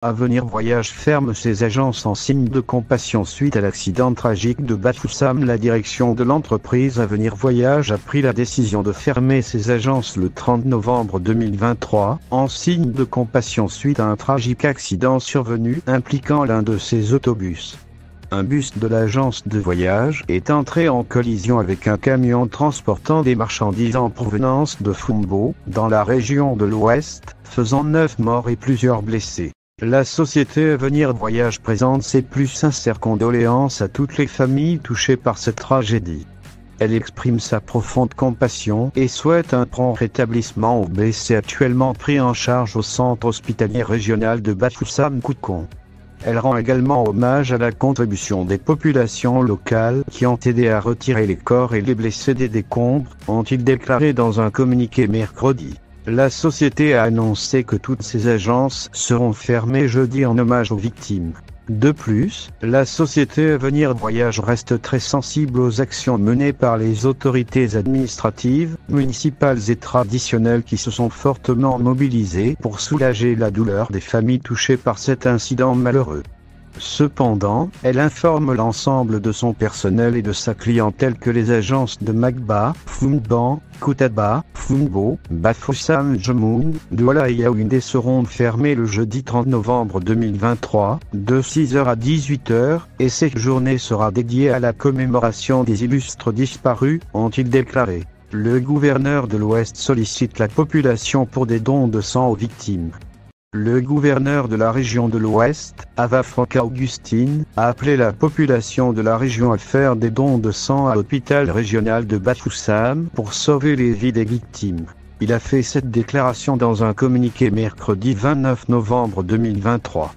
Avenir Voyage ferme ses agences en signe de compassion suite à l'accident tragique de Bafoussam. La direction de l'entreprise Avenir Voyage a pris la décision de fermer ses agences le 30 novembre 2023, en signe de compassion suite à un tragique accident survenu impliquant l'un de ses autobus. Un bus de l'agence de voyage est entré en collision avec un camion transportant des marchandises en provenance de Fumbo, dans la région de l'Ouest, faisant 9 morts et plusieurs blessés. La société Avenir Voyage présente ses plus sincères condoléances à toutes les familles touchées par cette tragédie. Elle exprime sa profonde compassion et souhaite un prompt rétablissement aux blessés actuellement pris en charge au centre hospitalier régional de Bafoussam-Koukon. Elle rend également hommage à la contribution des populations locales qui ont aidé à retirer les corps et les blessés des décombres, ont-ils déclaré dans un communiqué mercredi. La société a annoncé que toutes ses agences seront fermées jeudi en hommage aux victimes. De plus, la société Avenir Voyage reste très sensible aux actions menées par les autorités administratives, municipales et traditionnelles qui se sont fortement mobilisées pour soulager la douleur des familles touchées par cet incident malheureux. Cependant, elle informe l'ensemble de son personnel et de sa clientèle que les agences de Magba, Fumban, Koutaba, Fumbo, Bafoussam Jemoun, Douala et Yaoundé seront fermées le jeudi 30 novembre 2023, de 6h à 18h, et cette journée sera dédiée à la commémoration des illustres disparus, ont-ils déclaré. Le gouverneur de l'Ouest sollicite la population pour des dons de sang aux victimes. Le gouverneur de la région de l'Ouest, Ava Franca Augustine, a appelé la population de la région à faire des dons de sang à l'hôpital régional de Bafoussam pour sauver les vies des victimes. Il a fait cette déclaration dans un communiqué mercredi 29 novembre 2023.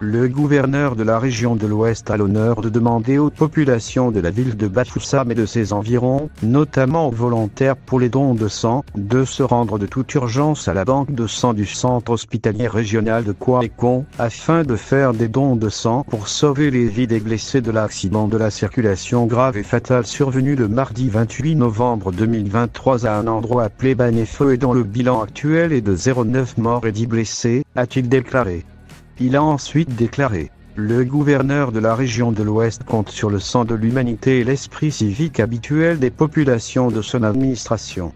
Le gouverneur de la région de l'Ouest a l'honneur de demander aux populations de la ville de Bafoussam et de ses environs, notamment aux volontaires pour les dons de sang, de se rendre de toute urgence à la banque de sang du centre hospitalier régional de Kouaekon, afin de faire des dons de sang pour sauver les vies des blessés de l'accident de la circulation grave et fatal survenu le mardi 28 novembre 2023 à un endroit appelé Banefo et dont le bilan actuel est de 09 morts et 10 blessés, a-t-il déclaré. Il a ensuite déclaré « Le gouverneur de la région de l'Ouest compte sur le sang de l'humanité et l'esprit civique habituel des populations de son administration.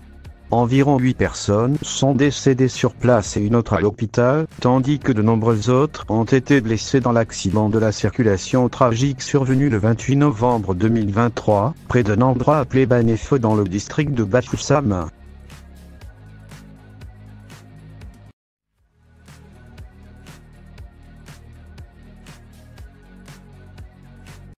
Environ 8 personnes sont décédées sur place et une autre à l'hôpital, tandis que de nombreuses autres ont été blessées dans l'accident de la circulation tragique survenu le 28 novembre 2023, près d'un endroit appelé Banefo dans le district de Bafoussam.